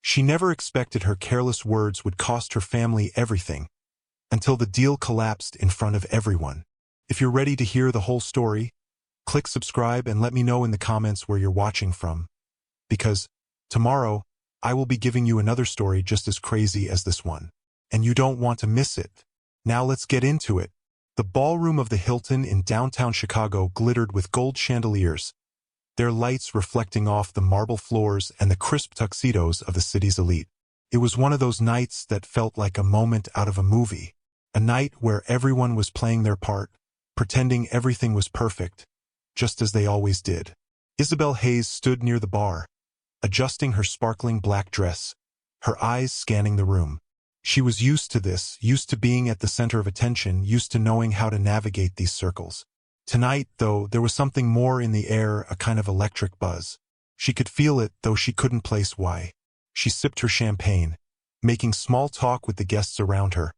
She never expected her careless words would cost her family everything, until the deal collapsed in front of everyone. If you're ready to hear the whole story, click subscribe and let me know in the comments where you're watching from. Because tomorrow, I will be giving you another story just as crazy as this one. And you don't want to miss it. Now let's get into it. The ballroom of the Hilton in downtown Chicago glittered with gold chandeliers, their lights reflecting off the marble floors and the crisp tuxedos of the city's elite. It was one of those nights that felt like a moment out of a movie, a night where everyone was playing their part, pretending everything was perfect, just as they always did. Isabel Hayes stood near the bar, adjusting her sparkling black dress, her eyes scanning the room. She was used to this, used to being at the center of attention, used to knowing how to navigate these circles. Tonight, though, there was something more in the air, a kind of electric buzz. She could feel it, though she couldn't place why. She sipped her champagne, making small talk with the guests around her.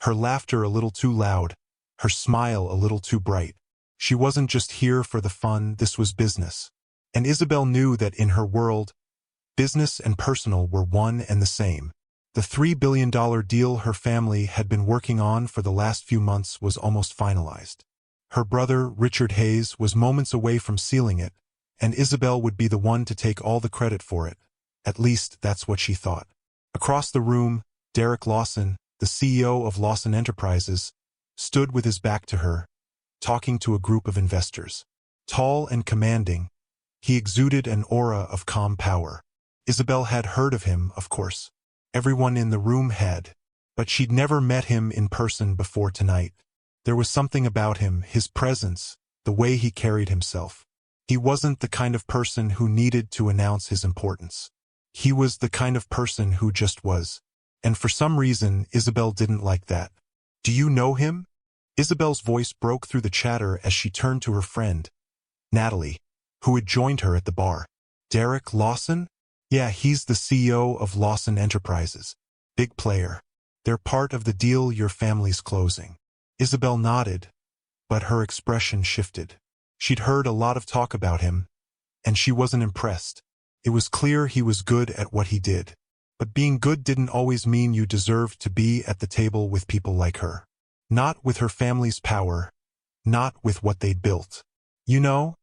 Her laughter a little too loud, her smile a little too bright. She wasn't just here for the fun, this was business. And Isabel knew that in her world, business and personal were one and the same. The $3 billion deal her family had been working on for the last few months was almost finalized. Her brother, Richard Hayes, was moments away from sealing it, and Isabel would be the one to take all the credit for it. At least, that's what she thought. Across the room, Derek Lawson, the CEO of Lawson Enterprises, stood with his back to her, talking to a group of investors. Tall and commanding, he exuded an aura of calm power. Isabel had heard of him, of course. Everyone in the room had, but she'd never met him in person before tonight. There was something about him, his presence, the way he carried himself. He wasn't the kind of person who needed to announce his importance. He was the kind of person who just was. And for some reason, Isabel didn't like that. "Do you know him?" Isabel's voice broke through the chatter as she turned to her friend, Natalie, who had joined her at the bar. "Derek Lawson? Yeah, he's the CEO of Lawson Enterprises. Big player. They're part of the deal your family's closing." Isabel nodded, but her expression shifted. She'd heard a lot of talk about him, and she wasn't impressed. It was clear he was good at what he did. But being good didn't always mean you deserved to be at the table with people like her. Not with her family's power, not with what they'd built. "You know,"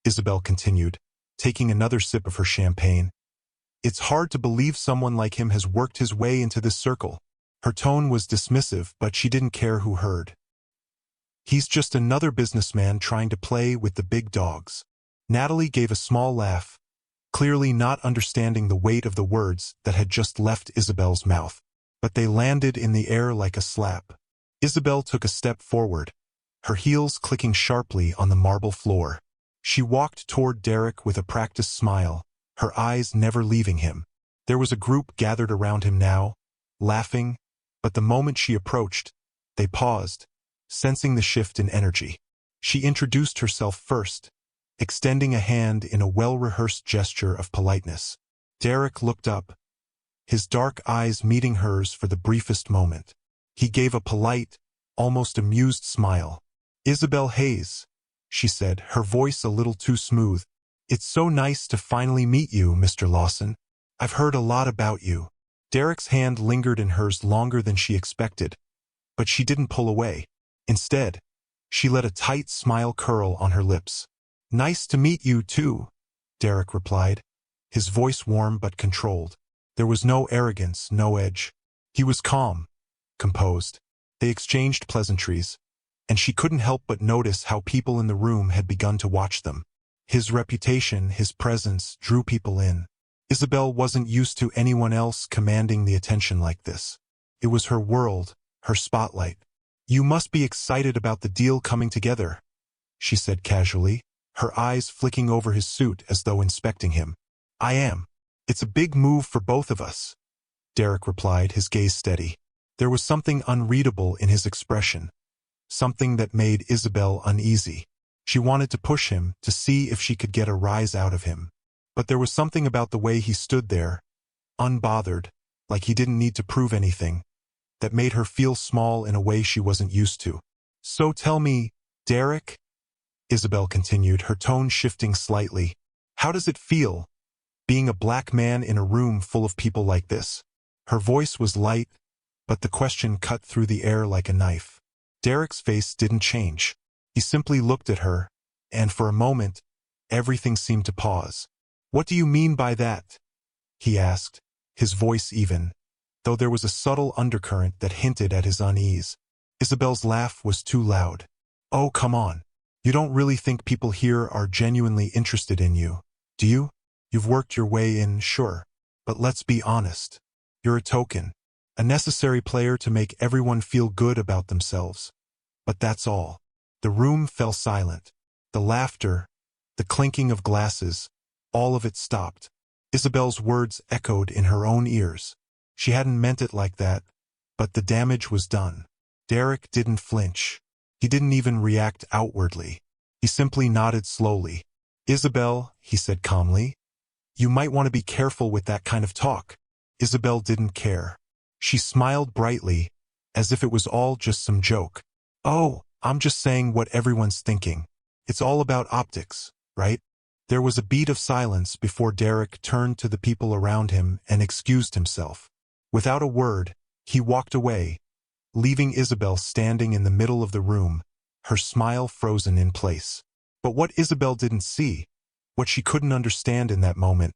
Isabel continued, taking another sip of her champagne, "it's hard to believe someone like him has worked his way into this circle." Her tone was dismissive, but she didn't care who heard. "He's just another businessman trying to play with the big dogs." Natalie gave a small laugh, clearly not understanding the weight of the words that had just left Isabel's mouth. But they landed in the air like a slap. Isabel took a step forward, her heels clicking sharply on the marble floor. She walked toward Derek with a practiced smile, her eyes never leaving him. There was a group gathered around him now, laughing, but the moment she approached, they paused, sensing the shift in energy. She introduced herself first, extending a hand in a well-rehearsed gesture of politeness. Derek looked up, his dark eyes meeting hers for the briefest moment. He gave a polite, almost amused smile. "Isabel Hayes," she said, her voice a little too smooth. "It's so nice to finally meet you, Mr. Lawson. I've heard a lot about you." Derek's hand lingered in hers longer than she expected, but she didn't pull away. Instead, she let a tight smile curl on her lips. "Nice to meet you, too," Derek replied, his voice warm but controlled. There was no arrogance, no edge. He was calm, composed. They exchanged pleasantries, and she couldn't help but notice how people in the room had begun to watch them. His reputation, his presence, drew people in. Isabel wasn't used to anyone else commanding the attention like this. It was her world, her spotlight. "You must be excited about the deal coming together," she said casually, her eyes flicking over his suit as though inspecting him. "I am. It's a big move for both of us," Derek replied, his gaze steady. There was something unreadable in his expression, something that made Isabel uneasy. She wanted to push him, to see if she could get a rise out of him. But there was something about the way he stood there, unbothered, like he didn't need to prove anything, that made her feel small in a way she wasn't used to. "So tell me, Derek," Isabel continued, her tone shifting slightly, "how does it feel, being a black man in a room full of people like this? Her voice was light, but the question cut through the air like a knife. Derek's face didn't change. He simply looked at her, and for a moment, everything seemed to pause. "What do you mean by that?" he asked, his voice even, though there was a subtle undercurrent that hinted at his unease. Isabel's laugh was too loud. "Oh, come on. You don't really think people here are genuinely interested in you, do you? You've worked your way in, sure. But let's be honest. You're a token. A necessary player to make everyone feel good about themselves. But that's all." The room fell silent. The laughter, the clinking of glasses, all of it stopped. Isabel's words echoed in her own ears. She hadn't meant it like that, but the damage was done. Derek didn't flinch. He didn't even react outwardly. He simply nodded slowly. "Isabel," he said calmly, "you might want to be careful with that kind of talk." Isabel didn't care. She smiled brightly, as if it was all just some joke. "Oh, I'm just saying what everyone's thinking. It's all about optics, right?" There was a beat of silence before Derek turned to the people around him and excused himself. Without a word, he walked away, leaving Isabel standing in the middle of the room, her smile frozen in place. But what Isabel didn't see, what she couldn't understand in that moment,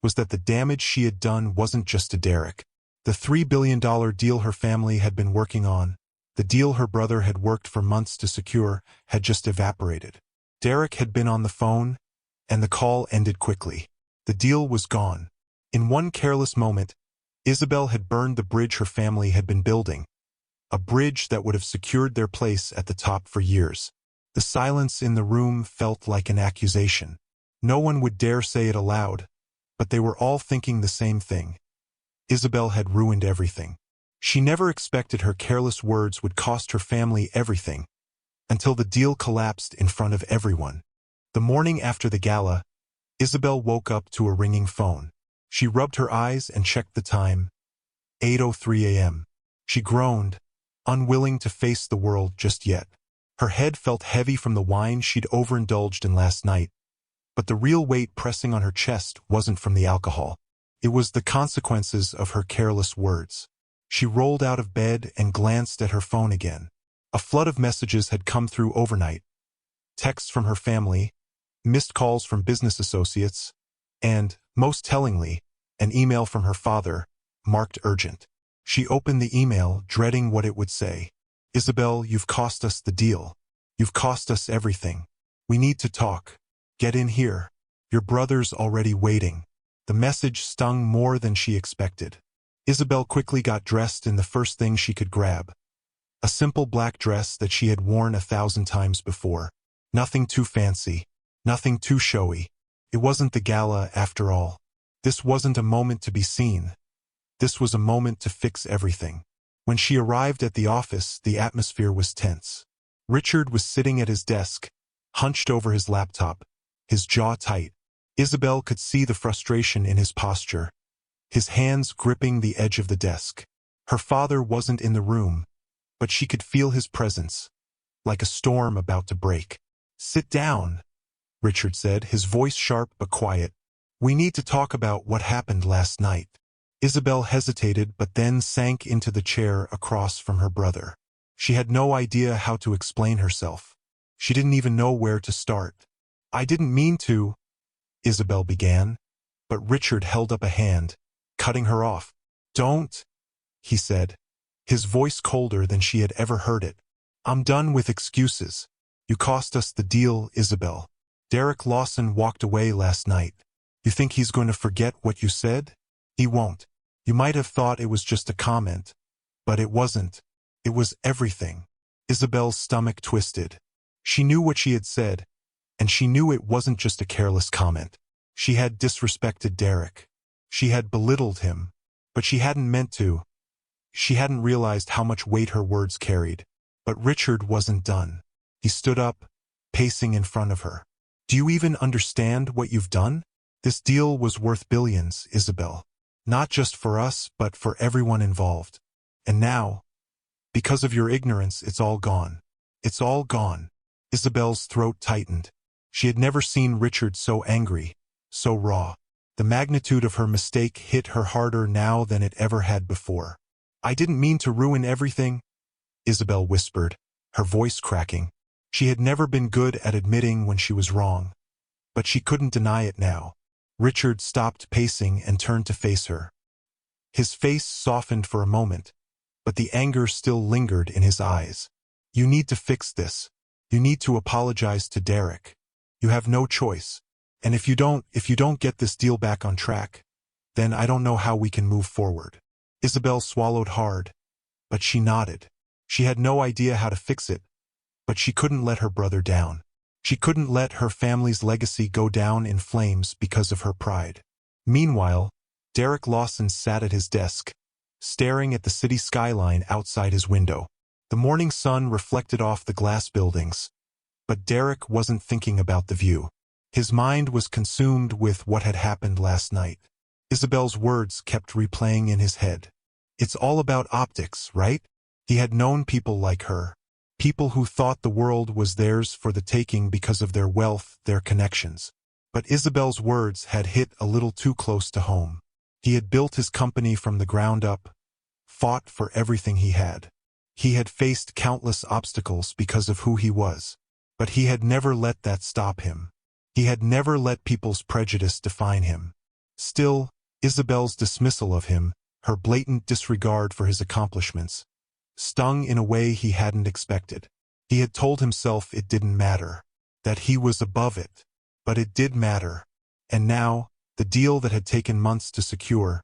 was that the damage she had done wasn't just to Derek. The $3 billion deal her family had been working on, the deal her brother had worked for months to secure, had just evaporated. Derek had been on the phone, and the call ended quickly. The deal was gone. In one careless moment, Isabel had burned the bridge her family had been building, a bridge that would have secured their place at the top for years. The silence in the room felt like an accusation. No one would dare say it aloud, but they were all thinking the same thing. Isabel had ruined everything. She never expected her careless words would cost her family everything, until the deal collapsed in front of everyone. The morning after the gala, Isabel woke up to a ringing phone. She rubbed her eyes and checked the time. 8:03 a.m. She groaned, unwilling to face the world just yet. Her head felt heavy from the wine she'd overindulged in last night, but the real weight pressing on her chest wasn't from the alcohol. It was the consequences of her careless words. She rolled out of bed and glanced at her phone again. A flood of messages had come through overnight. Texts from her family, missed calls from business associates, and, most tellingly, an email from her father, marked urgent. She opened the email, dreading what it would say. "Isabel, you've cost us the deal. You've cost us everything. We need to talk. Get in here. Your brother's already waiting." The message stung more than she expected. Isabel quickly got dressed in the first thing she could grab. A simple black dress that she had worn 1,000 times before. Nothing too fancy. Nothing too showy. It wasn't the gala, after all. This wasn't a moment to be seen. This was a moment to fix everything. When she arrived at the office, the atmosphere was tense. Richard was sitting at his desk, hunched over his laptop, his jaw tight. Isabel could see the frustration in his posture, his hands gripping the edge of the desk. Her father wasn't in the room, but she could feel his presence, like a storm about to break. "Sit down," Richard said, his voice sharp but quiet. "We need to talk about what happened last night." Isabel hesitated but then sank into the chair across from her brother. She had no idea how to explain herself. She didn't even know where to start. "I didn't mean to," Isabel began, but Richard held up a hand, cutting her off. "Don't," he said, his voice colder than she had ever heard it. "I'm done with excuses. You cost us the deal, Isabel. Derek Lawson walked away last night. You think he's going to forget what you said? He won't. You might have thought it was just a comment, but it wasn't. It was everything." Isabel's stomach twisted. She knew what she had said, and she knew it wasn't just a careless comment. She had disrespected Derek. She had belittled him, but she hadn't meant to. She hadn't realized how much weight her words carried. But Richard wasn't done. He stood up, pacing in front of her. "Do you even understand what you've done? This deal was worth billions, Isabel. Not just for us, but for everyone involved. And now, because of your ignorance, it's all gone. It's all gone." Isabel's throat tightened. She had never seen Richard so angry, so raw. The magnitude of her mistake hit her harder now than it ever had before. "I didn't mean to ruin everything," Isabel whispered, her voice cracking. She had never been good at admitting when she was wrong, but she couldn't deny it now. Richard stopped pacing and turned to face her. His face softened for a moment, but the anger still lingered in his eyes. "You need to fix this. You need to apologize to Derek. You have no choice. And if you don't get this deal back on track, then I don't know how we can move forward." Isabel swallowed hard, but she nodded. She had no idea how to fix it, but she couldn't let her brother down. She couldn't let her family's legacy go down in flames because of her pride. Meanwhile, Derek Lawson sat at his desk, staring at the city skyline outside his window. The morning sun reflected off the glass buildings, but Derek wasn't thinking about the view. His mind was consumed with what had happened last night. Isabel's words kept replaying in his head. It's all about optics, right? He had known people like her. People who thought the world was theirs for the taking because of their wealth, their connections. But Isabel's words had hit a little too close to home. He had built his company from the ground up, fought for everything he had. He had faced countless obstacles because of who he was. But he had never let that stop him. He had never let people's prejudice define him. Still, Isabel's dismissal of him, her blatant disregard for his accomplishments, stung in a way he hadn't expected. He had told himself it didn't matter, that he was above it. But it did matter. And now, the deal that had taken months to secure,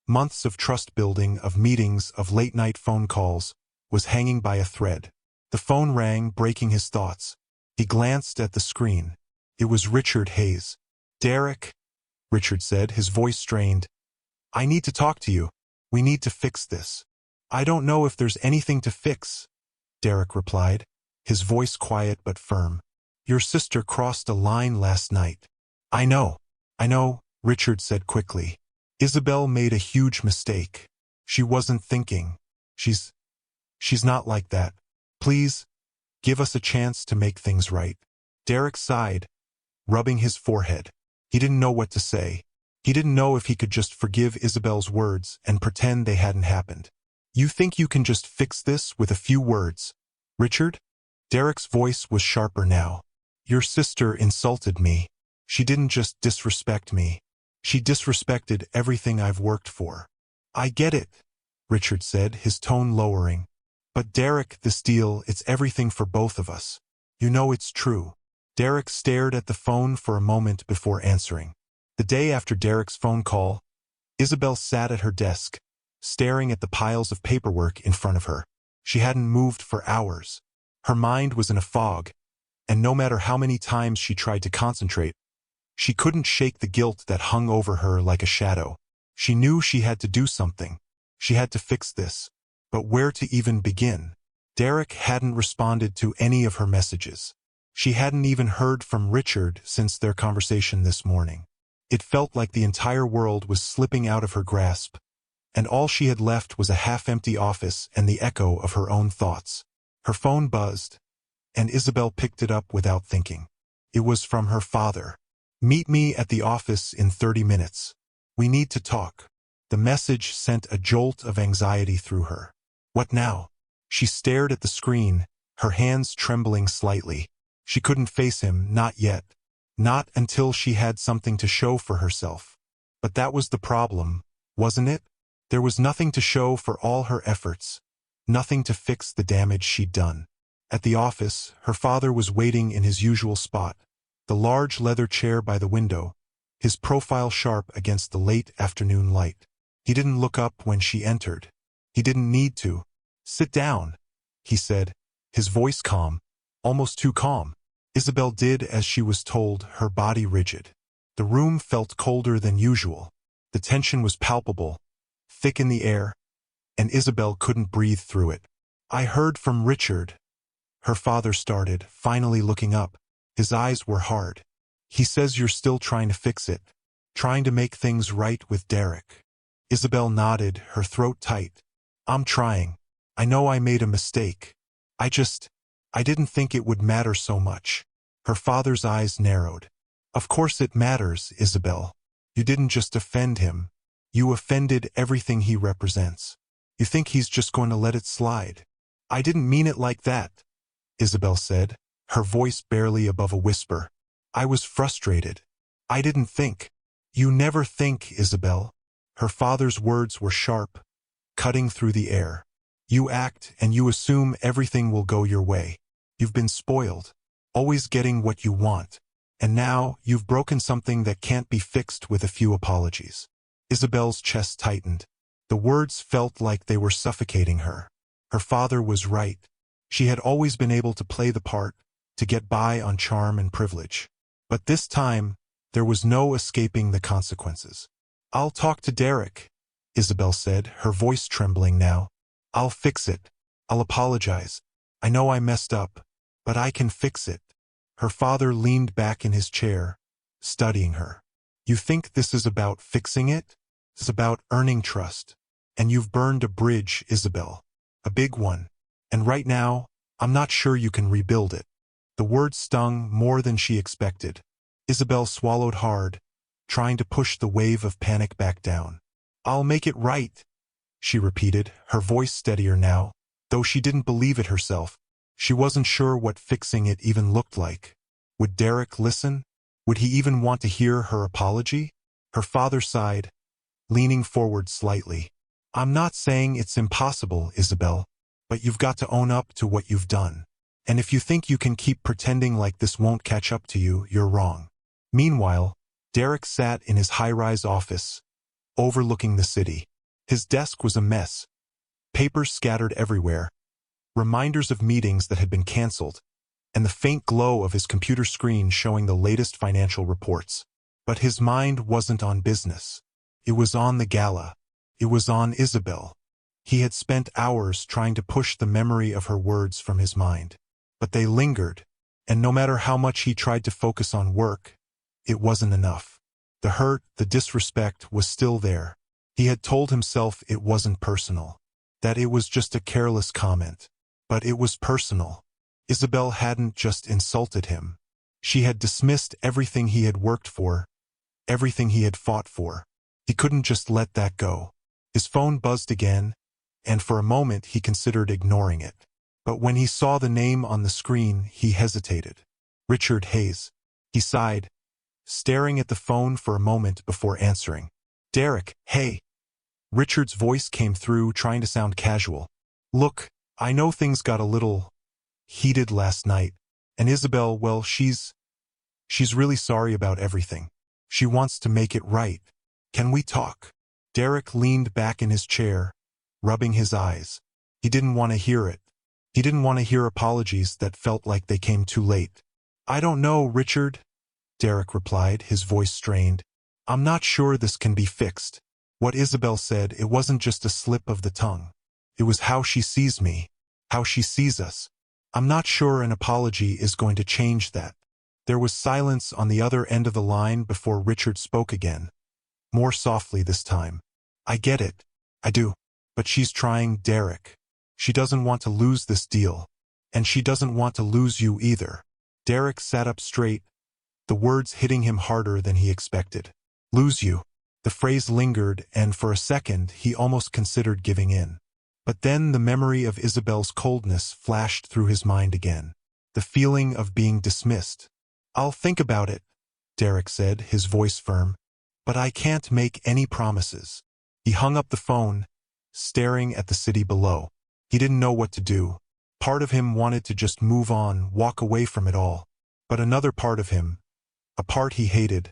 months of trust building, of meetings, of late-night phone calls, was hanging by a thread. The phone rang, breaking his thoughts. He glanced at the screen. It was Richard Hayes. "Derek," Richard said, his voice strained. "I need to talk to you. We need to fix this." "I don't know if there's anything to fix," Derek replied, his voice quiet but firm. "Your sister crossed a line last night." I know, Richard said quickly. "Isabel made a huge mistake. She wasn't thinking. She's not like that. Please, give us a chance to make things right." Derek sighed, rubbing his forehead. He didn't know what to say. He didn't know if he could just forgive Isabel's words and pretend they hadn't happened. "You think you can just fix this with a few words, Richard?" Derek's voice was sharper now. "Your sister insulted me. She didn't just disrespect me. She disrespected everything I've worked for." "I get it," Richard said, his tone lowering. "But Derek, this deal, it's everything for both of us. You know it's true." Derek stared at the phone for a moment before answering. The day after Derek's phone call, Isabel sat at her desk, staring at the piles of paperwork in front of her. She hadn't moved for hours. Her mind was in a fog, and no matter how many times she tried to concentrate, she couldn't shake the guilt that hung over her like a shadow. She knew she had to do something. She had to fix this. But where to even begin? Derek hadn't responded to any of her messages. She hadn't even heard from Richard since their conversation this morning. It felt like the entire world was slipping out of her grasp, and all she had left was a half-empty office and the echo of her own thoughts. Her phone buzzed, and Isabel picked it up without thinking. It was from her father. "Meet me at the office in 30 minutes. We need to talk." The message sent a jolt of anxiety through her. What now? She stared at the screen, her hands trembling slightly. She couldn't face him, not yet. Not until she had something to show for herself. But that was the problem, wasn't it? There was nothing to show for all her efforts. Nothing to fix the damage she'd done. At the office, her father was waiting in his usual spot, the large leather chair by the window, his profile sharp against the late afternoon light. He didn't look up when she entered. He didn't need to. "Sit down," he said, his voice calm, almost too calm. Isabel did as she was told, her body rigid. The room felt colder than usual. The tension was palpable, thick in the air, and Isabel couldn't breathe through it. "I heard from Richard," her father started, finally looking up. His eyes were hard. "He says you're still trying to fix it, trying to make things right with Derek." Isabel nodded, her throat tight. "I'm trying. I know I made a mistake. I didn't think it would matter so much." Her father's eyes narrowed. "Of course it matters, Isabel. You didn't just offend him. You offended everything he represents. You think he's just going to let it slide. I didn't mean it like that, Isabel said, her voice barely above a whisper. I was frustrated. I didn't think. You never think, Isabel. Her father's words were sharp, cutting through the air. You act and you assume everything will go your way. You've been spoiled, always getting what you want. And now you've broken something that can't be fixed with a few apologies. Isabel's chest tightened. The words felt like they were suffocating her. Her father was right. She had always been able to play the part, to get by on charm and privilege. But this time, there was no escaping the consequences. I'll talk to Derek, Isabel said, her voice trembling now. I'll fix it. I'll apologize. I know I messed up, but I can fix it. Her father leaned back in his chair, studying her. You think this is about fixing it? It's about earning trust. And you've burned a bridge, Isabel. A big one. And right now, I'm not sure you can rebuild it. The words stung more than she expected. Isabel swallowed hard, trying to push the wave of panic back down. I'll make it right, she repeated, her voice steadier now, though she didn't believe it herself. She wasn't sure what fixing it even looked like. Would Derek listen? Would he even want to hear her apology? Her father sighed, leaning forward slightly. I'm not saying it's impossible, Isabel, but you've got to own up to what you've done. And if you think you can keep pretending like this won't catch up to you, you're wrong. Meanwhile, Derek sat in his high-rise office, overlooking the city. His desk was a mess, papers scattered everywhere, reminders of meetings that had been canceled, and the faint glow of his computer screen showing the latest financial reports. But his mind wasn't on business. It was on the gala. It was on Isabel. He had spent hours trying to push the memory of her words from his mind. But they lingered, and no matter how much he tried to focus on work, it wasn't enough. The hurt, the disrespect was still there. He had told himself it wasn't personal, that it was just a careless comment. But it was personal. Isabel hadn't just insulted him. She had dismissed everything he had worked for, everything he had fought for. He couldn't just let that go. His phone buzzed again, and for a moment he considered ignoring it. But when he saw the name on the screen, he hesitated. Richard Hayes. He sighed, staring at the phone for a moment before answering. Derek, hey. Richard's voice came through, trying to sound casual. Look, I know things got a little heated last night, and Isabel, well, she's really sorry about everything. She wants to make it right. Can we talk? Derek leaned back in his chair, rubbing his eyes. He didn't want to hear it. He didn't want to hear apologies that felt like they came too late. I don't know, Richard, Derek replied, his voice strained. I'm not sure this can be fixed. What Isabel said, it wasn't just a slip of the tongue. It was how she sees me, how she sees us. I'm not sure an apology is going to change that. There was silence on the other end of the line before Richard spoke again, more softly this time. I get it. I do. But she's trying, Derek. She doesn't want to lose this deal. And she doesn't want to lose you either. Derek sat up straight, the words hitting him harder than he expected. Lose you. The phrase lingered, and for a second he almost considered giving in. But then the memory of Isabel's coldness flashed through his mind again. The feeling of being dismissed. I'll think about it, Derek said, his voice firm. But I can't make any promises. He hung up the phone, staring at the city below. He didn't know what to do. Part of him wanted to just move on, walk away from it all. But another part of him, a part he hated,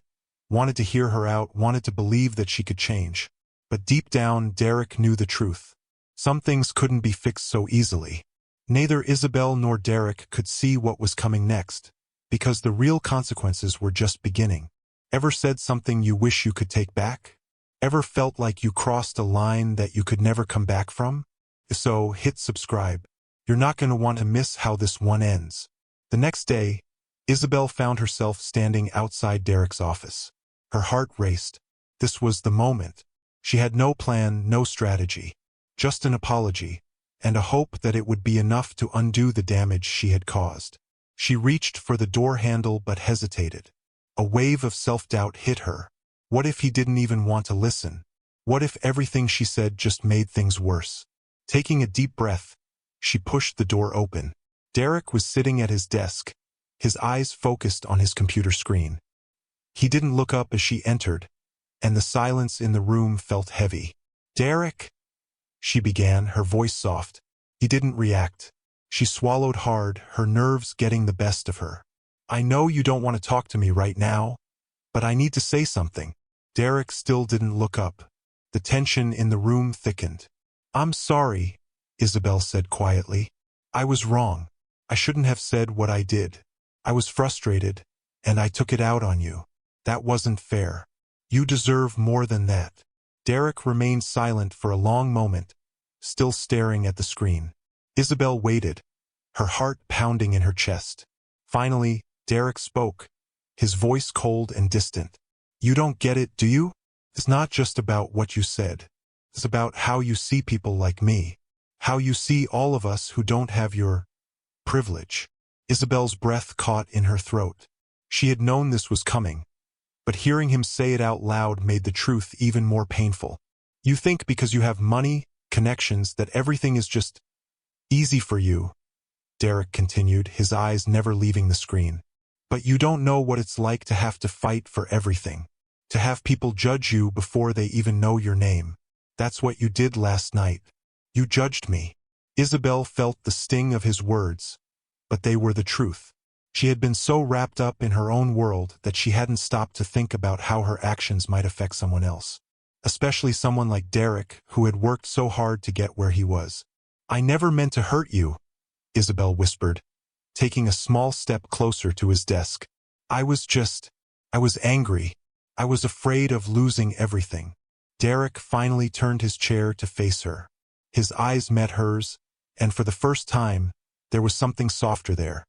wanted to hear her out, wanted to believe that she could change. But deep down, Derek knew the truth. Some things couldn't be fixed so easily. Neither Isabel nor Derek could see what was coming next, because the real consequences were just beginning. Ever said something you wish you could take back? Ever felt like you crossed a line that you could never come back from? If so, hit subscribe. You're not going to want to miss how this one ends. The next day, Isabel found herself standing outside Derek's office. Her heart raced. This was the moment. She had no plan, no strategy. Just an apology, and a hope that it would be enough to undo the damage she had caused. She reached for the door handle but hesitated. A wave of self-doubt hit her. What if he didn't even want to listen? What if everything she said just made things worse? Taking a deep breath, she pushed the door open. Derek was sitting at his desk, his eyes focused on his computer screen. He didn't look up as she entered, and the silence in the room felt heavy. "Derek?" she began, her voice soft. He didn't react. She swallowed hard, her nerves getting the best of her. "I know you don't want to talk to me right now, but I need to say something." Derek still didn't look up. The tension in the room thickened. "I'm sorry," Isabel said quietly. "I was wrong. I shouldn't have said what I did. I was frustrated, and I took it out on you. That wasn't fair. You deserve more than that." Derek remained silent for a long moment, still staring at the screen. Isabel waited, her heart pounding in her chest. Finally, Derek spoke, his voice cold and distant. "You don't get it, do you? It's not just about what you said. It's about how you see people like me. How you see all of us who don't have your privilege." Isabel's breath caught in her throat. She had known this was coming, but hearing him say it out loud made the truth even more painful. "You think because you have money, connections, that everything is just easy for you," Derek continued, his eyes never leaving the screen. "But you don't know what it's like to have to fight for everything. To have people judge you before they even know your name. That's what you did last night. You judged me." Isabel felt the sting of his words, but they were the truth. She had been so wrapped up in her own world that she hadn't stopped to think about how her actions might affect someone else. Especially someone like Derek, who had worked so hard to get where he was. "I never meant to hurt you," Isabel whispered, taking a small step closer to his desk. I was angry. I was afraid of losing everything." Derek finally turned his chair to face her. His eyes met hers, and for the first time, there was something softer there.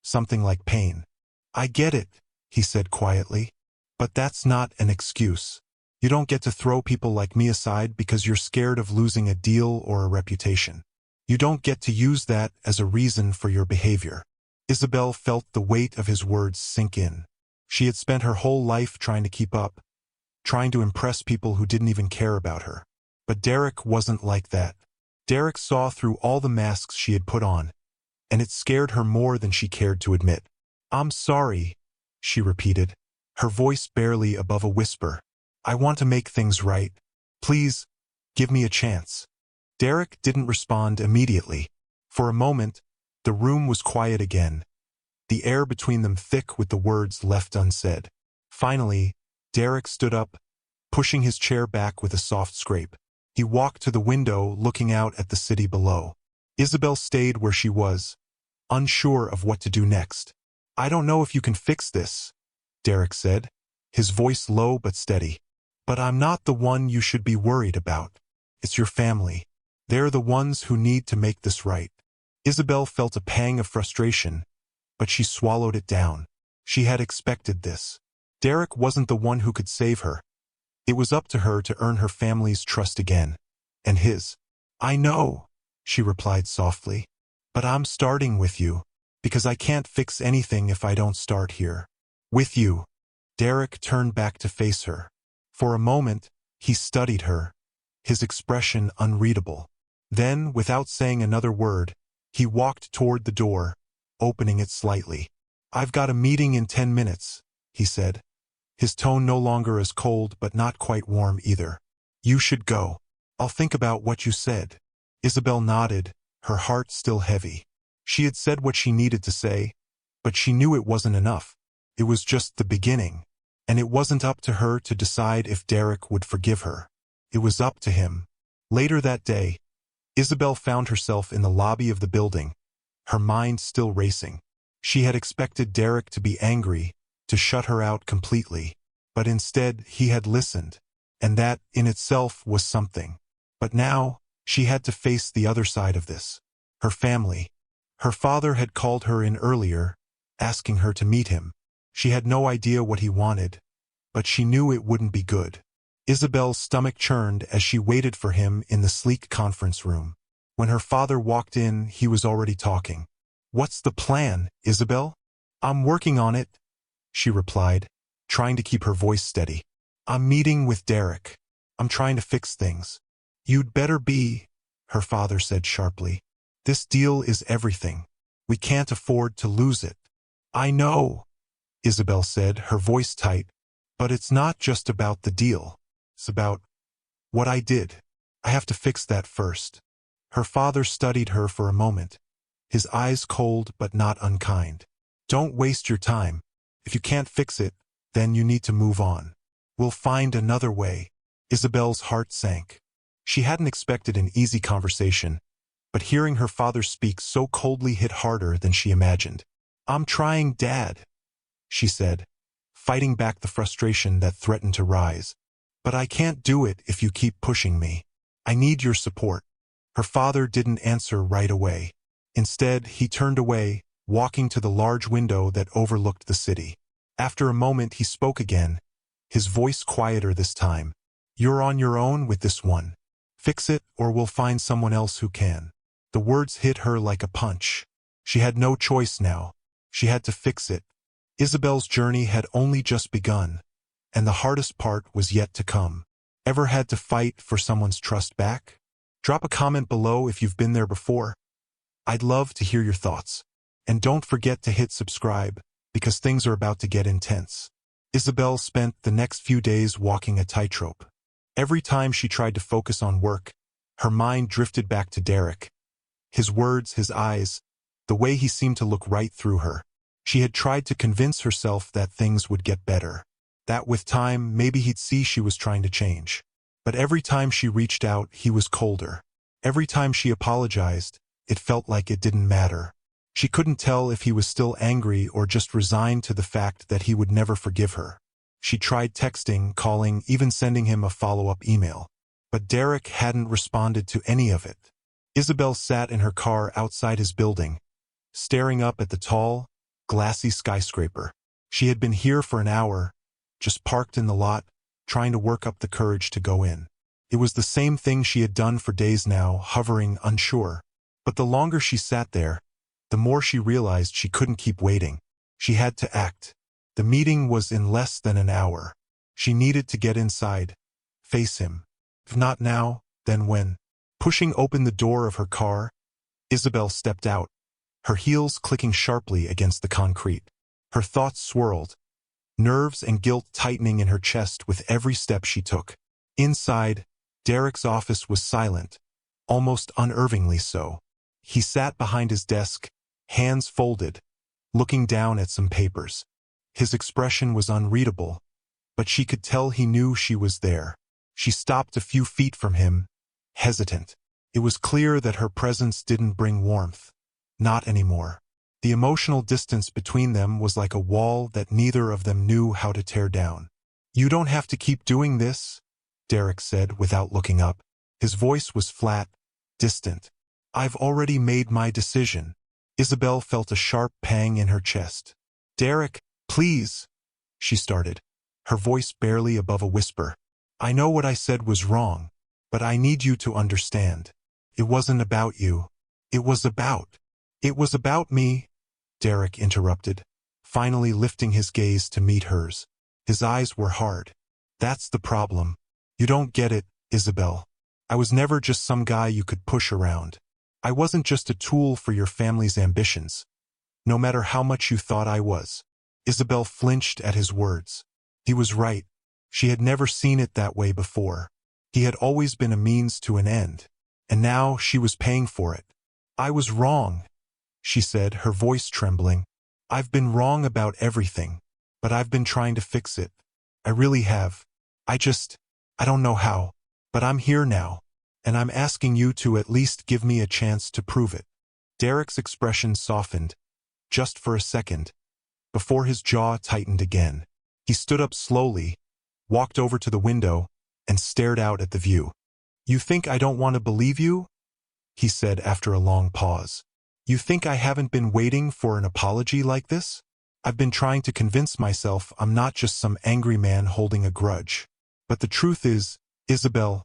Something like pain. "I get it," he said quietly. "But that's not an excuse. You don't get to throw people like me aside because you're scared of losing a deal or a reputation. You don't get to use that as a reason for your behavior." Isabel felt the weight of his words sink in. She had spent her whole life trying to keep up, trying to impress people who didn't even care about her. But Derek wasn't like that. Derek saw through all the masks she had put on, and it scared her more than she cared to admit. "I'm sorry," she repeated, her voice barely above a whisper. "I want to make things right. Please, give me a chance." Derek didn't respond immediately. For a moment, the room was quiet again, the air between them thick with the words left unsaid. Finally, Derek stood up, pushing his chair back with a soft scrape. He walked to the window, looking out at the city below. Isabel stayed where she was, unsure of what to do next. "I don't know if you can fix this," Derek said, his voice low but steady. "But I'm not the one you should be worried about. It's your family. They're the ones who need to make this right." Isabel felt a pang of frustration, but she swallowed it down. She had expected this. Derek wasn't the one who could save her. It was up to her to earn her family's trust again, and his. "I know," she replied softly, "but I'm starting with you, because I can't fix anything if I don't start here. With you." Derek turned back to face her. For a moment, he studied her, his expression unreadable. Then, without saying another word, he walked toward the door, opening it slightly. "I've got a meeting in 10 minutes, he said, his tone no longer as cold but not quite warm either. "You should go. I'll think about what you said." Isabel nodded, her heart still heavy. She had said what she needed to say, but she knew it wasn't enough. It was just the beginning, and it wasn't up to her to decide if Derek would forgive her. It was up to him. Later that day, Isabel found herself in the lobby of the building, her mind still racing. She had expected Derek to be angry, to shut her out completely, but instead he had listened, and that in itself was something. But now, she had to face the other side of this. Her family. Her father had called her in earlier, asking her to meet him. She had no idea what he wanted, but she knew it wouldn't be good. Isabel's stomach churned as she waited for him in the sleek conference room. When her father walked in, he was already talking. "What's the plan, Isabel?" "I'm working on it," she replied, trying to keep her voice steady. I'm meeting with Derek. I'm trying to fix things. You'd better be, her father said sharply. This deal is everything. We can't afford to lose it. I know, Isabel said, her voice tight, but it's not just about the deal. It's about what I did. I have to fix that first. Her father studied her for a moment, his eyes cold but not unkind. Don't waste your time. If you can't fix it, then you need to move on. We'll find another way. Isabel's heart sank. She hadn't expected an easy conversation, but hearing her father speak so coldly hit harder than she imagined. I'm trying, Dad, she said, fighting back the frustration that threatened to rise. But I can't do it if you keep pushing me. I need your support. Her father didn't answer right away. Instead, he turned away, walking to the large window that overlooked the city. After a moment, he spoke again, his voice quieter this time. You're on your own with this one. Fix it, or we'll find someone else who can. The words hit her like a punch. She had no choice now. She had to fix it. Isabel's journey had only just begun, and the hardest part was yet to come. Ever had to fight for someone's trust back? Drop a comment below if you've been there before. I'd love to hear your thoughts. And don't forget to hit subscribe, because things are about to get intense. Isabel spent the next few days walking a tightrope. Every time she tried to focus on work, her mind drifted back to Derek. His words, his eyes, the way he seemed to look right through her. She had tried to convince herself that things would get better, that with time maybe he'd see she was trying to change. But every time she reached out, he was colder. Every time she apologized, it felt like it didn't matter. She couldn't tell if he was still angry or just resigned to the fact that he would never forgive her. She tried texting, calling, even sending him a follow-up email. But Derek hadn't responded to any of it. Isabel sat in her car outside his building, staring up at the tall, glassy skyscraper. She had been here for an hour, just parked in the lot, trying to work up the courage to go in. It was the same thing she had done for days now, hovering, unsure. But the longer she sat there, the more she realized she couldn't keep waiting. She had to act. The meeting was in less than an hour. She needed to get inside, face him. If not now, then when? Pushing open the door of her car, Isabel stepped out, her heels clicking sharply against the concrete. Her thoughts swirled, nerves and guilt tightening in her chest with every step she took. Inside, Derek's office was silent, almost unnervingly so. He sat behind his desk, hands folded, looking down at some papers. His expression was unreadable, but she could tell he knew she was there. She stopped a few feet from him, hesitant. It was clear that her presence didn't bring warmth. Not anymore. The emotional distance between them was like a wall that neither of them knew how to tear down. You don't have to keep doing this, Derek said without looking up. His voice was flat, distant. I've already made my decision. Isabel felt a sharp pang in her chest. Derek, please, she started, her voice barely above a whisper. I know what I said was wrong, but I need you to understand. It wasn't about you. It was about me, Derek interrupted, finally lifting his gaze to meet hers. His eyes were hard. That's the problem. You don't get it, Isabel. I was never just some guy you could push around. I wasn't just a tool for your family's ambitions, no matter how much you thought I was. Isabel flinched at his words. He was right. She had never seen it that way before. He had always been a means to an end, and now she was paying for it. I was wrong, she said, her voice trembling. I've been wrong about everything, but I've been trying to fix it. I really have. I don't know how, but I'm here now, and I'm asking you to at least give me a chance to prove it. Derek's expression softened, just for a second, before his jaw tightened again. He stood up slowly, walked over to the window, and stared out at the view. You think I don't want to believe you? He said after a long pause. You think I haven't been waiting for an apology like this? I've been trying to convince myself I'm not just some angry man holding a grudge. But the truth is, Isabel,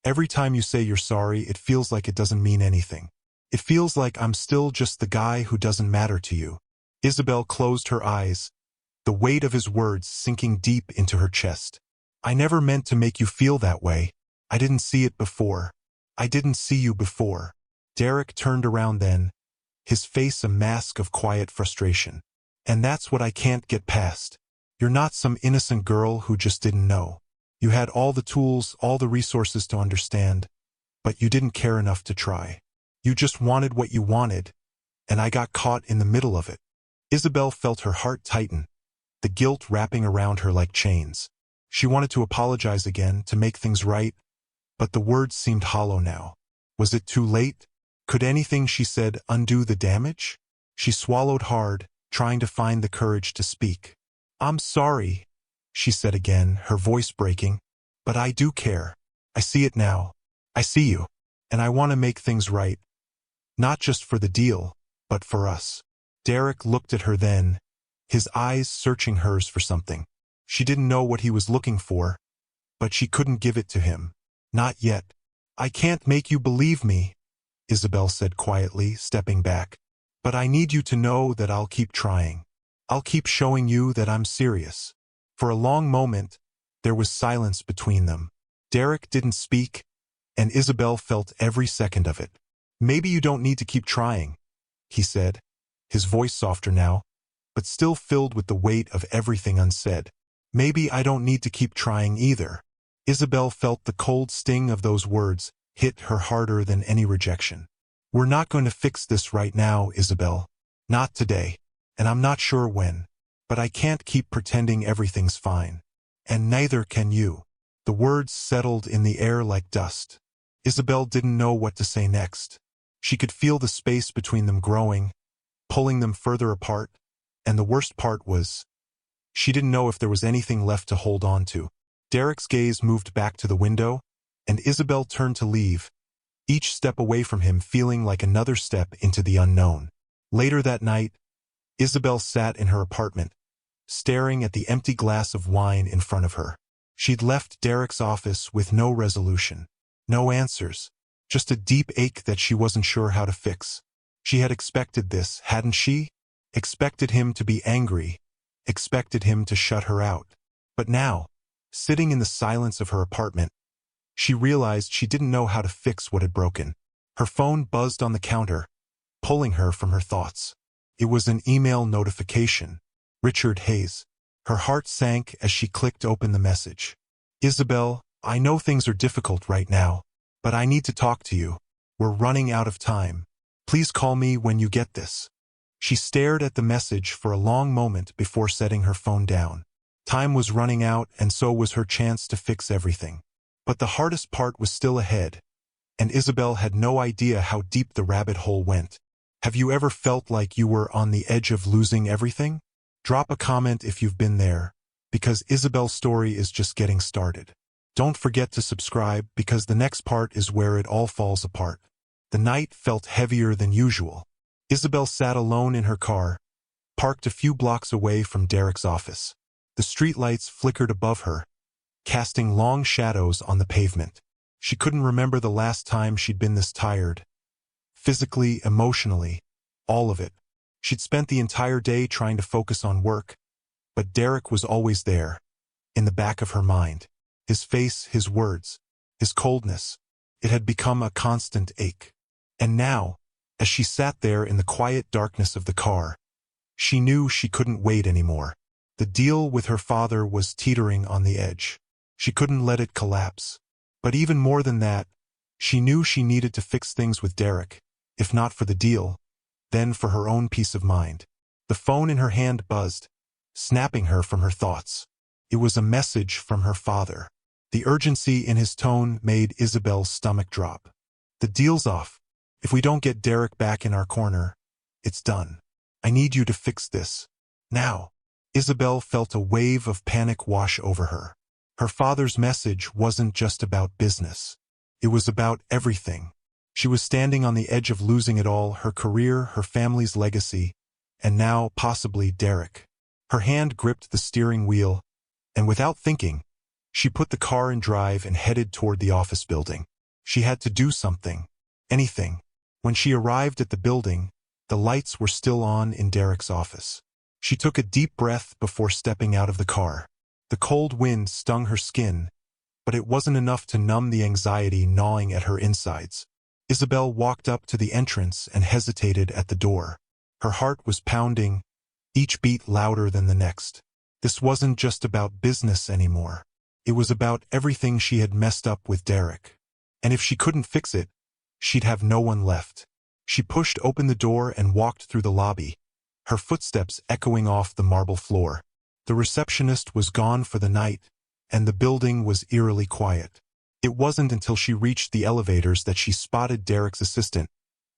every time you say you're sorry, it feels like it doesn't mean anything. It feels like I'm still just the guy who doesn't matter to you. Isabel closed her eyes, the weight of his words sinking deep into her chest. I never meant to make you feel that way. I didn't see it before. I didn't see you before. Derek turned around then, his face a mask of quiet frustration. And that's what I can't get past. You're not some innocent girl who just didn't know. You had all the tools, all the resources to understand, but you didn't care enough to try. You just wanted what you wanted, and I got caught in the middle of it. Isabel felt her heart tighten, the guilt wrapping around her like chains. She wanted to apologize again, to make things right, but the words seemed hollow now. Was it too late? Could anything she said undo the damage? She swallowed hard, trying to find the courage to speak. I'm sorry, she said again, her voice breaking, but I do care. I see it now. I see you, and I want to make things right. Not just for the deal, but for us. Derek looked at her then, his eyes searching hers for something. She didn't know what he was looking for, but she couldn't give it to him. Not yet. I can't make you believe me, Isabel said quietly, stepping back. But I need you to know that I'll keep trying. I'll keep showing you that I'm serious. For a long moment, there was silence between them. Derek didn't speak, and Isabel felt every second of it. Maybe you don't need to keep trying, he said, his voice softer now, but still filled with the weight of everything unsaid. Maybe I don't need to keep trying either. Isabel felt the cold sting of those words hit her harder than any rejection. We're not going to fix this right now, Isabel. Not today, and I'm not sure when. But I can't keep pretending everything's fine. And neither can you. The words settled in the air like dust. Isabel didn't know what to say next. She could feel the space between them growing, pulling them further apart, and the worst part was, she didn't know if there was anything left to hold on to. Derek's gaze moved back to the window, and Isabel turned to leave, each step away from him feeling like another step into the unknown. Later that night, Isabel sat in her apartment, staring at the empty glass of wine in front of her. She'd left Derek's office with no resolution, no answers, just a deep ache that she wasn't sure how to fix. She had expected this, hadn't she? Expected him to be angry, expected him to shut her out. But now, sitting in the silence of her apartment, she realized she didn't know how to fix what had broken. Her phone buzzed on the counter, pulling her from her thoughts. It was an email notification. Richard Hayes. Her heart sank as she clicked open the message. Isabel, I know things are difficult right now, but I need to talk to you. We're running out of time. Please call me when you get this. She stared at the message for a long moment before setting her phone down. Time was running out, and so was her chance to fix everything. But the hardest part was still ahead, and Isabel had no idea how deep the rabbit hole went. Have you ever felt like you were on the edge of losing everything? Drop a comment if you've been there, because Isabel's story is just getting started. Don't forget to subscribe, because the next part is where it all falls apart. The night felt heavier than usual. Isabel sat alone in her car, parked a few blocks away from Derek's office. The streetlights flickered above her, casting long shadows on the pavement. She couldn't remember the last time she'd been this tired. Physically, emotionally, all of it. She'd spent the entire day trying to focus on work, but Derek was always there, in the back of her mind. His face, his words, his coldness. It had become a constant ache. And now, as she sat there in the quiet darkness of the car, she knew she couldn't wait anymore. The deal with her father was teetering on the edge. She couldn't let it collapse. But even more than that, she knew she needed to fix things with Derek, if not for the deal, then for her own peace of mind. The phone in her hand buzzed, snapping her from her thoughts. It was a message from her father. The urgency in his tone made Isabel's stomach drop. The deal's off. If we don't get Derek back in our corner, it's done. I need you to fix this. Now. Isabel felt a wave of panic wash over her. Her father's message wasn't just about business. It was about everything. She was standing on the edge of losing it all, her career, her family's legacy, and now possibly Derek. Her hand gripped the steering wheel, and without thinking, she put the car in drive and headed toward the office building. She had to do something. Anything. When she arrived at the building, the lights were still on in Derek's office. She took a deep breath before stepping out of the car. The cold wind stung her skin, but it wasn't enough to numb the anxiety gnawing at her insides. Isabel walked up to the entrance and hesitated at the door. Her heart was pounding, each beat louder than the next. This wasn't just about business anymore. It was about everything she had messed up with Derek. And if she couldn't fix it, she'd have no one left. She pushed open the door and walked through the lobby, her footsteps echoing off the marble floor. The receptionist was gone for the night, and the building was eerily quiet. It wasn't until she reached the elevators that she spotted Derek's assistant,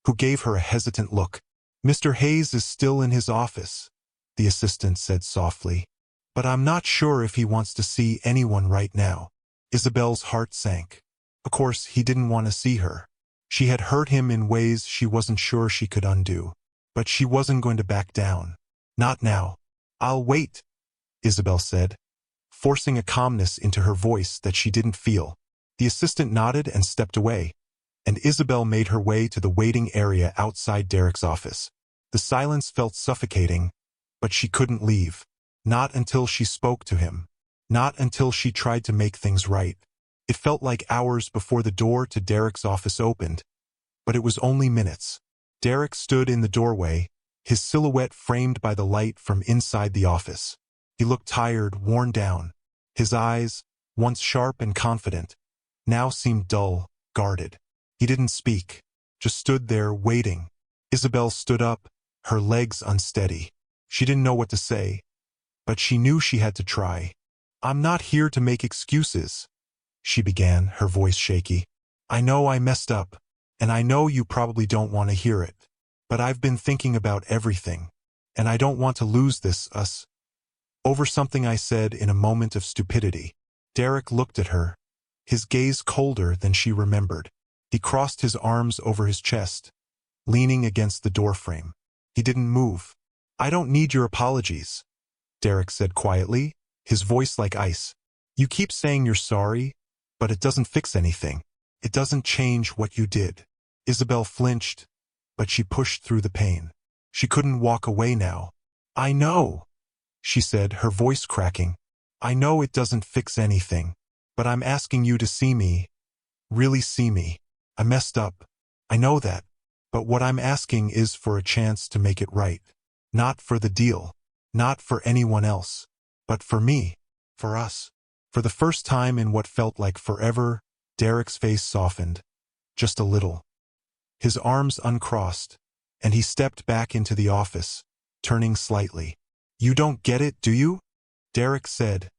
who gave her a hesitant look. "Mr. Hayes is still in his office," the assistant said softly. "But I'm not sure if he wants to see anyone right now." Isabel's heart sank. Of course, he didn't want to see her. She had hurt him in ways she wasn't sure she could undo. But she wasn't going to back down. "Not now. I'll wait," Isabel said, forcing a calmness into her voice that she didn't feel. The assistant nodded and stepped away, and Isabel made her way to the waiting area outside Derek's office. The silence felt suffocating, but she couldn't leave. Not until she spoke to him. Not until she tried to make things right. It felt like hours before the door to Derek's office opened, but it was only minutes. Derek stood in the doorway, his silhouette framed by the light from inside the office. He looked tired, worn down. His eyes, once sharp and confident, now seemed dull, guarded. He didn't speak, just stood there waiting. Isabel stood up, her legs unsteady. She didn't know what to say, but she knew she had to try. "I'm not here to make excuses," she began, her voice shaky. "I know I messed up, and I know you probably don't want to hear it. But I've been thinking about everything, and I don't want to lose us over something I said in a moment of stupidity." Derek looked at her, his gaze colder than she remembered. He crossed his arms over his chest, leaning against the doorframe. He didn't move. "I don't need your apologies," Derek said quietly, his voice like ice. "You keep saying you're sorry, but it doesn't fix anything. It doesn't change what you did." Isabel flinched, but she pushed through the pain. She couldn't walk away now. "I know," she said, her voice cracking. "I know it doesn't fix anything, but I'm asking you to see me, really see me. I messed up. I know that. But what I'm asking is for a chance to make it right. Not for the deal. Not for anyone else. But for me. For us." For the first time in what felt like forever, Derek's face softened. Just a little. His arms uncrossed, and he stepped back into the office, turning slightly. "You don't get it, do you?" Derek said,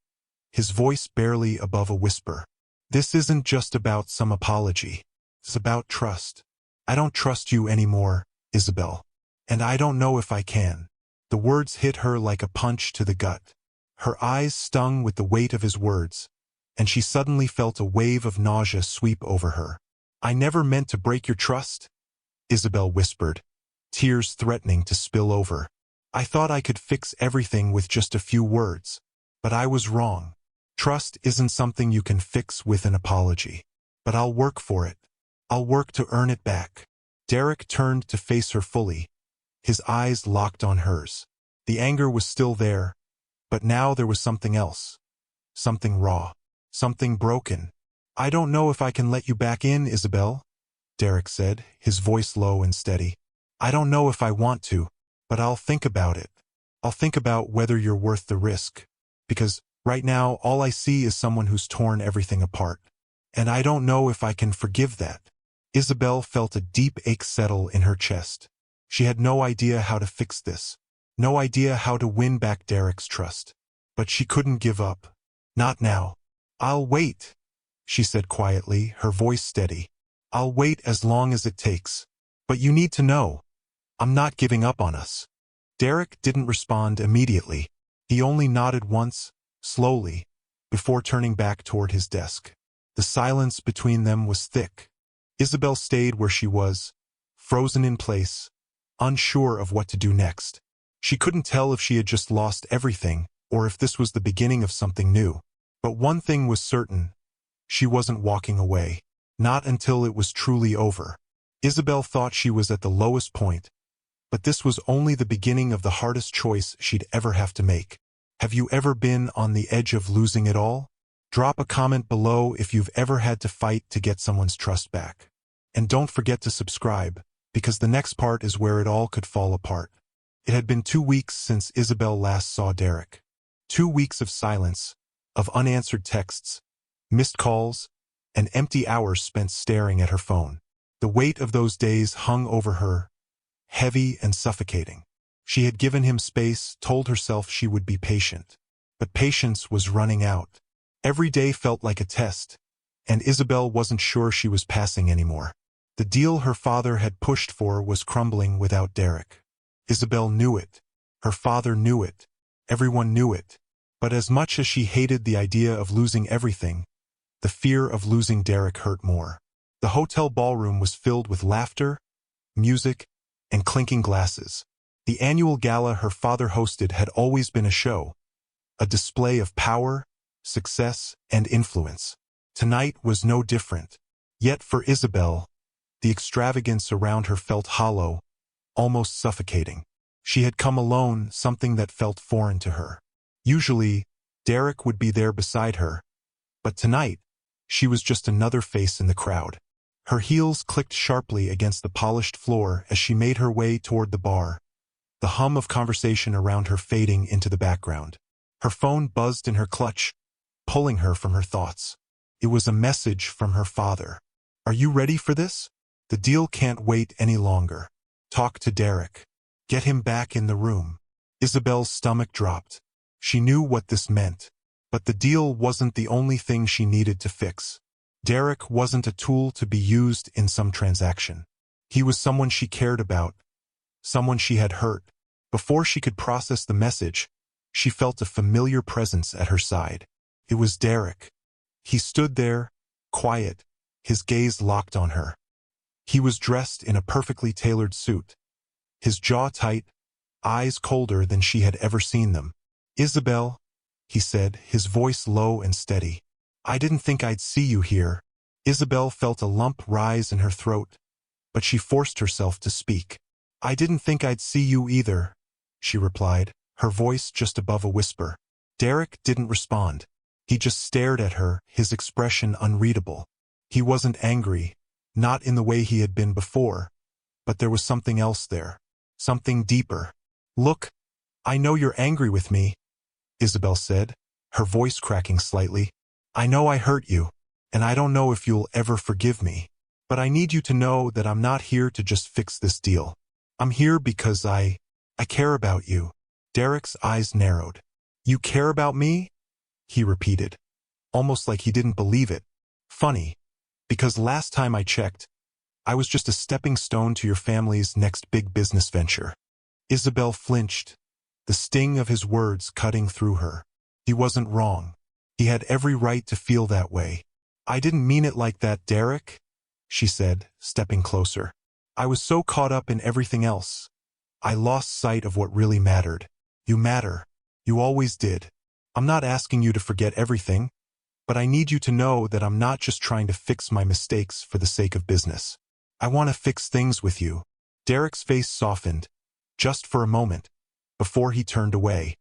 his voice barely above a whisper. "This isn't just about some apology. It's about trust. I don't trust you anymore, Isabel. And I don't know if I can." The words hit her like a punch to the gut. Her eyes stung with the weight of his words, and she suddenly felt a wave of nausea sweep over her. "I never meant to break your trust," Isabel whispered, tears threatening to spill over. "I thought I could fix everything with just a few words. But I was wrong. Trust isn't something you can fix with an apology. But I'll work for it. I'll work to earn it back." Derek turned to face her fully, his eyes locked on hers. The anger was still there, but now there was something else. Something raw. Something broken. "I don't know if I can let you back in, Isabel," Derek said, his voice low and steady. "I don't know if I want to, but I'll think about it. I'll think about whether you're worth the risk. Because right now all I see is someone who's torn everything apart. And I don't know if I can forgive that." Isabel felt a deep ache settle in her chest. She had no idea how to fix this. No idea how to win back Derek's trust. But she couldn't give up. "Not now. I'll wait," she said quietly, her voice steady. "I'll wait as long as it takes. But you need to know, I'm not giving up on us." Derek didn't respond immediately. He only nodded once, slowly, before turning back toward his desk. The silence between them was thick. Isabel stayed where she was, frozen in place, unsure of what to do next. She couldn't tell if she had just lost everything, or if this was the beginning of something new. But one thing was certain. She wasn't walking away. Not until it was truly over. Isabel thought she was at the lowest point, but this was only the beginning of the hardest choice she'd ever have to make. Have you ever been on the edge of losing it all? Drop a comment below if you've ever had to fight to get someone's trust back. And don't forget to subscribe, because the next part is where it all could fall apart. It had been 2 weeks since Isabel last saw Derek. 2 weeks of silence, of unanswered texts, missed calls, and empty hours spent staring at her phone. The weight of those days hung over her, heavy and suffocating. She had given him space, told herself she would be patient. But patience was running out. Every day felt like a test, and Isabel wasn't sure she was passing anymore. The deal her father had pushed for was crumbling without Derek. Isabel knew it. Her father knew it. Everyone knew it. But as much as she hated the idea of losing everything, the fear of losing Derek hurt more. The hotel ballroom was filled with laughter, music, and clinking glasses. The annual gala her father hosted had always been a show, a display of power, success, and influence. Tonight was no different. Yet for Isabel, the extravagance around her felt hollow, almost suffocating. She had come alone, something that felt foreign to her. Usually, Derek would be there beside her, but tonight, she was just another face in the crowd. Her heels clicked sharply against the polished floor as she made her way toward the bar, the hum of conversation around her fading into the background. Her phone buzzed in her clutch, pulling her from her thoughts. It was a message from her father. "Are you ready for this? The deal can't wait any longer. Talk to Derek. Get him back in the room." Isabel's stomach dropped. She knew what this meant. But the deal wasn't the only thing she needed to fix. Derek wasn't a tool to be used in some transaction. He was someone she cared about, someone she had hurt. Before she could process the message, she felt a familiar presence at her side. It was Derek. He stood there, quiet, his gaze locked on her. He was dressed in a perfectly tailored suit, his jaw tight, eyes colder than she had ever seen them. "Isabel," he said, his voice low and steady. "I didn't think I'd see you here." Isabel felt a lump rise in her throat, but she forced herself to speak. "I didn't think I'd see you either," she replied, her voice just above a whisper. Derek didn't respond. He just stared at her, his expression unreadable. He wasn't angry, not in the way he had been before, but there was something else there, something deeper. "Look, I know you're angry with me," Isabel said, her voice cracking slightly. "I know I hurt you, and I don't know if you'll ever forgive me. But I need you to know that I'm not here to just fix this deal. I'm here because I care about you." Derek's eyes narrowed. "You care about me?" he repeated, almost like he didn't believe it. "Funny, because last time I checked, I was just a stepping stone to your family's next big business venture." Isabel flinched, the sting of his words cutting through her. He wasn't wrong. He had every right to feel that way. "I didn't mean it like that, Derek," she said, stepping closer. "I was so caught up in everything else. I lost sight of what really mattered. You matter. You always did. I'm not asking you to forget everything, but I need you to know that I'm not just trying to fix my mistakes for the sake of business. I want to fix things with you." Derek's face softened, just for a moment, before he turned away.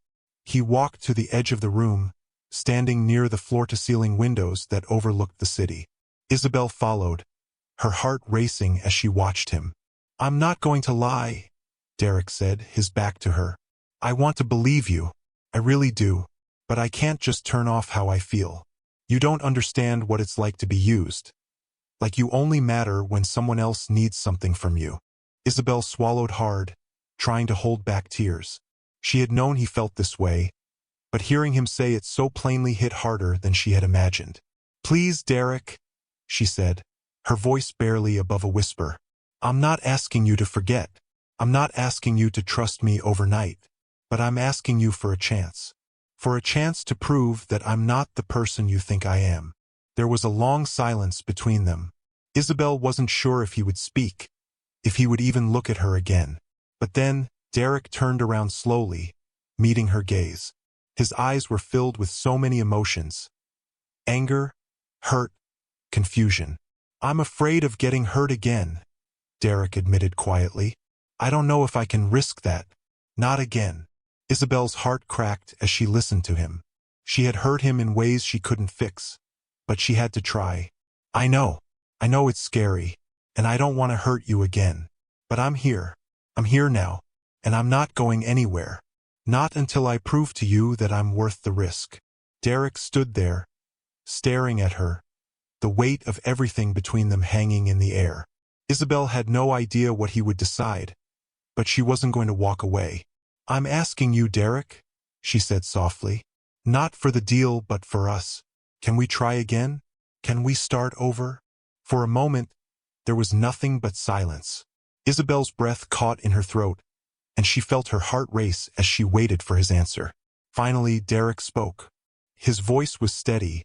He walked to the edge of the room, standing near the floor-to-ceiling windows that overlooked the city. Isabel followed, her heart racing as she watched him. "I'm not going to lie," Derek said, his back to her. "I want to believe you. I really do. But I can't just turn off how I feel. You don't understand what it's like to be used. Like you only matter when someone else needs something from you." Isabel swallowed hard, trying to hold back tears. She had known he felt this way, but hearing him say it so plainly hit harder than she had imagined. "Please, Derek," she said, her voice barely above a whisper. "I'm not asking you to forget. I'm not asking you to trust me overnight. But I'm asking you for a chance. For a chance to prove that I'm not the person you think I am." There was a long silence between them. Isabel wasn't sure if he would speak, if he would even look at her again. But then, Derek turned around slowly, meeting her gaze. His eyes were filled with so many emotions. Anger, hurt, confusion. "I'm afraid of getting hurt again," Derek admitted quietly. "I don't know if I can risk that. Not again." Isabel's heart cracked as she listened to him. She had hurt him in ways she couldn't fix, but she had to try. I know it's scary, and I don't want to hurt you again. But I'm here. I'm here now, and I'm not going anywhere. Not until I prove to you that I'm worth the risk. Derek stood there, staring at her, the weight of everything between them hanging in the air. Isabel had no idea what he would decide, but she wasn't going to walk away. I'm asking you, Derek, she said softly. Not for the deal, but for us. Can we try again? Can we start over? For a moment, there was nothing but silence. Isabel's breath caught in her throat, and she felt her heart race as she waited for his answer. Finally, Derek spoke. His voice was steady,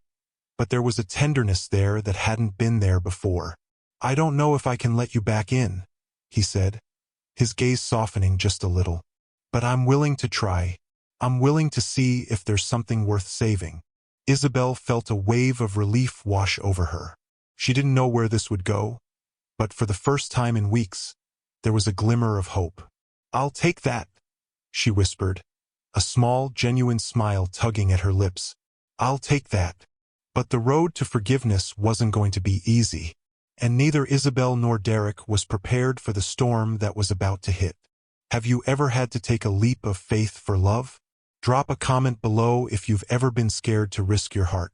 but there was a tenderness there that hadn't been there before. I don't know if I can let you back in, he said, his gaze softening just a little. But I'm willing to try. I'm willing to see if there's something worth saving. Isabel felt a wave of relief wash over her. She didn't know where this would go, but for the first time in weeks, there was a glimmer of hope. I'll take that, she whispered, a small, genuine smile tugging at her lips. I'll take that. But the road to forgiveness wasn't going to be easy, and neither Isabel nor Derek was prepared for the storm that was about to hit. Have you ever had to take a leap of faith for love? Drop a comment below if you've ever been scared to risk your heart.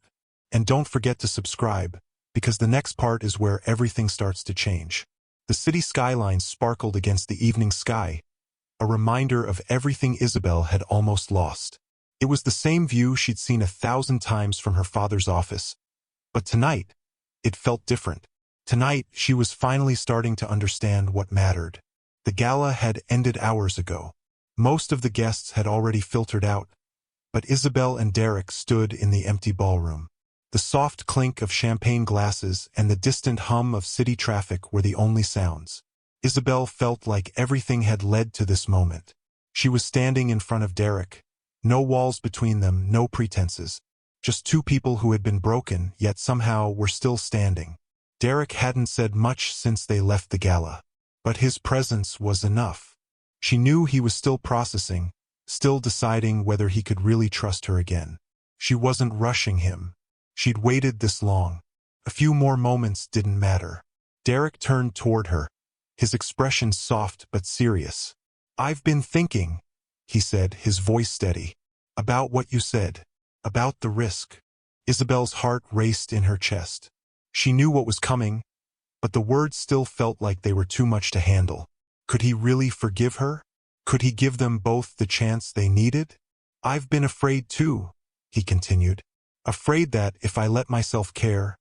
And don't forget to subscribe, because the next part is where everything starts to change. The city skyline sparkled against the evening sky, a reminder of everything Isabel had almost lost. It was the same view she'd seen 1,000 times from her father's office. But tonight, it felt different. Tonight, she was finally starting to understand what mattered. The gala had ended hours ago. Most of the guests had already filtered out, but Isabel and Derek stood in the empty ballroom. The soft clink of champagne glasses and the distant hum of city traffic were the only sounds. Isabel felt like everything had led to this moment. She was standing in front of Derek. No walls between them, no pretenses. Just two people who had been broken, yet somehow were still standing. Derek hadn't said much since they left the gala, but his presence was enough. She knew he was still processing, still deciding whether he could really trust her again. She wasn't rushing him. She'd waited this long. A few more moments didn't matter. Derek turned toward her, his expression soft but serious. I've been thinking, he said, his voice steady, about what you said, about the risk. Isabel's heart raced in her chest. She knew what was coming, but the words still felt like they were too much to handle. Could he really forgive her? Could he give them both the chance they needed? I've been afraid too, he continued. Afraid that if I let myself care,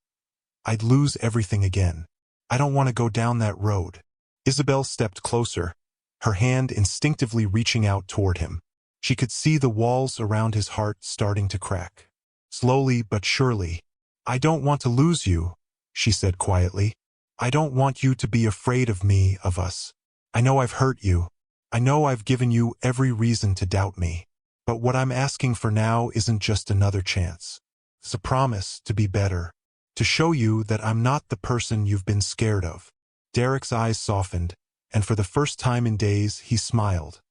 I'd lose everything again. I don't want to go down that road. Isabel stepped closer, her hand instinctively reaching out toward him. She could see the walls around his heart starting to crack. Slowly but surely. I don't want to lose you, she said quietly. I don't want you to be afraid of me, of us. I know I've hurt you. I know I've given you every reason to doubt me. But what I'm asking for now isn't just another chance. It's a promise to be better, to show you that I'm not the person you've been scared of. Derek's eyes softened, and for the first time in days he smiled.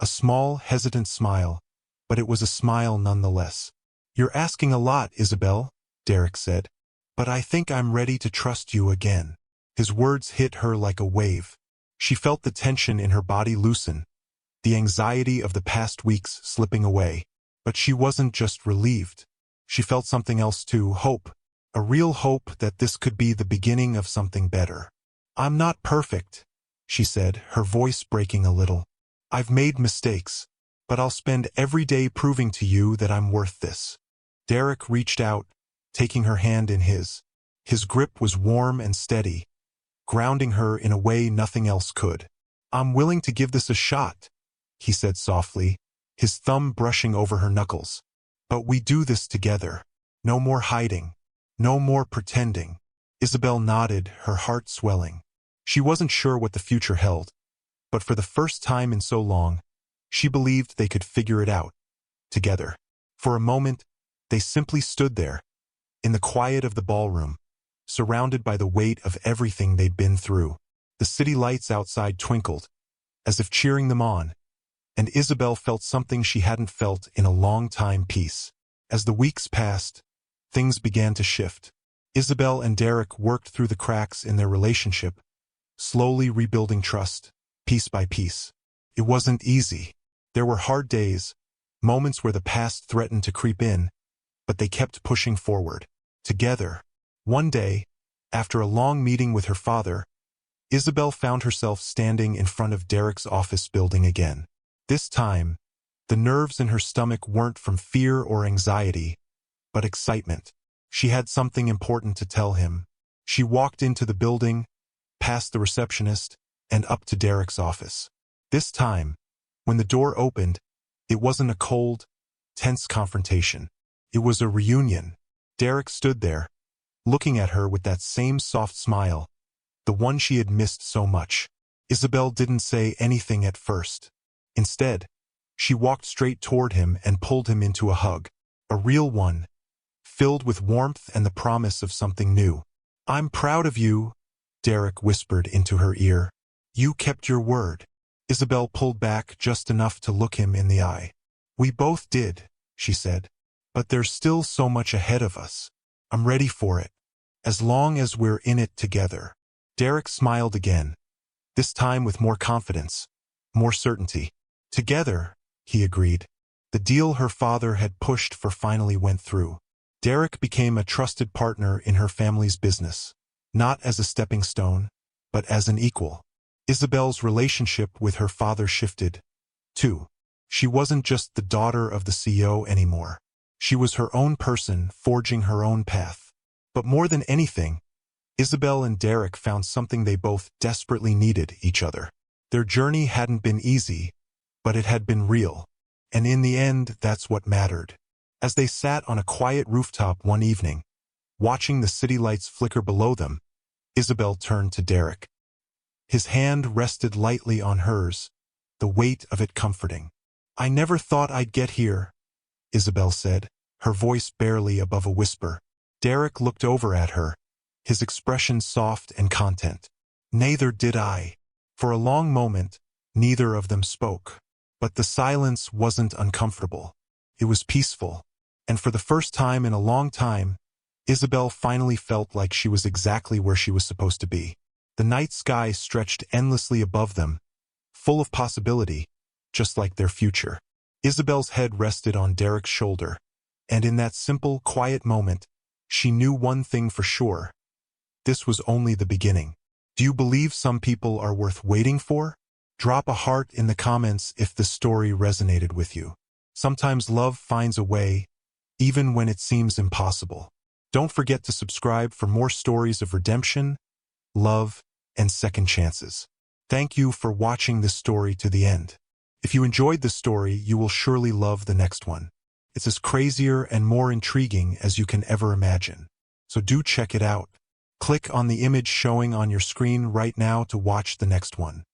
A small, hesitant smile, but it was a smile nonetheless. You're asking a lot, Isabel, Derek said, but I think I'm ready to trust you again. His words hit her like a wave. She felt the tension in her body loosen, the anxiety of the past weeks slipping away. But she wasn't just relieved. She felt something else too, hope. A real hope that this could be the beginning of something better. I'm not perfect, she said, her voice breaking a little. I've made mistakes, but I'll spend every day proving to you that I'm worth this. Derek reached out, taking her hand in his. His grip was warm and steady, grounding her in a way nothing else could. I'm willing to give this a shot, he said softly, his thumb brushing over her knuckles. But we do this together. No more hiding. No more pretending. Isabel nodded, her heart swelling. She wasn't sure what the future held, but for the first time in so long, she believed they could figure it out, together. For a moment, they simply stood there, in the quiet of the ballroom, surrounded by the weight of everything they'd been through. The city lights outside twinkled, as if cheering them on, and Isabel felt something she hadn't felt in a long time: peace. As the weeks passed, things began to shift. Isabel and Derek worked through the cracks in their relationship, slowly rebuilding trust, piece by piece. It wasn't easy. There were hard days, moments where the past threatened to creep in, but they kept pushing forward, together. One day, after a long meeting with her father, Isabel found herself standing in front of Derek's office building again. This time, the nerves in her stomach weren't from fear or anxiety, but excitement. She had something important to tell him. She walked into the building, past the receptionist, and up to Derek's office. This time, when the door opened, it wasn't a cold, tense confrontation. It was a reunion. Derek stood there, looking at her with that same soft smile, the one she had missed so much. Isabel didn't say anything at first. Instead, she walked straight toward him and pulled him into a hug. A real one, filled with warmth and the promise of something new. "I'm proud of you," Derek whispered into her ear. "You kept your word." Isabel pulled back just enough to look him in the eye. "We both did," she said. "But there's still so much ahead of us. I'm ready for it, as long as we're in it together." Derek smiled again, this time with more confidence, more certainty. "Together," he agreed. The deal her father had pushed for finally went through. Derek became a trusted partner in her family's business, not as a stepping stone, but as an equal. Isabel's relationship with her father shifted, too. She wasn't just the daughter of the CEO anymore. She was her own person, forging her own path. But more than anything, Isabel and Derek found something they both desperately needed: each other. Their journey hadn't been easy, but it had been real. And in the end, that's what mattered. As they sat on a quiet rooftop one evening, watching the city lights flicker below them, Isabel turned to Derek. His hand rested lightly on hers, the weight of it comforting. "I never thought I'd get here," Isabel said, her voice barely above a whisper. Derek looked over at her, his expression soft and content. "Neither did I." For a long moment, neither of them spoke. But the silence wasn't uncomfortable. It was peaceful. And for the first time in a long time, Isabel finally felt like she was exactly where she was supposed to be. The night sky stretched endlessly above them, full of possibility, just like their future. Isabel's head rested on Derek's shoulder, and in that simple, quiet moment, she knew one thing for sure. This was only the beginning. Do you believe some people are worth waiting for? Drop a heart in the comments if the story resonated with you. Sometimes love finds a way, even when it seems impossible. Don't forget to subscribe for more stories of redemption, love, and second chances. Thank you for watching this story to the end. If you enjoyed this story, you will surely love the next one. It's as crazier and more intriguing as you can ever imagine. So do check it out. Click on the image showing on your screen right now to watch the next one.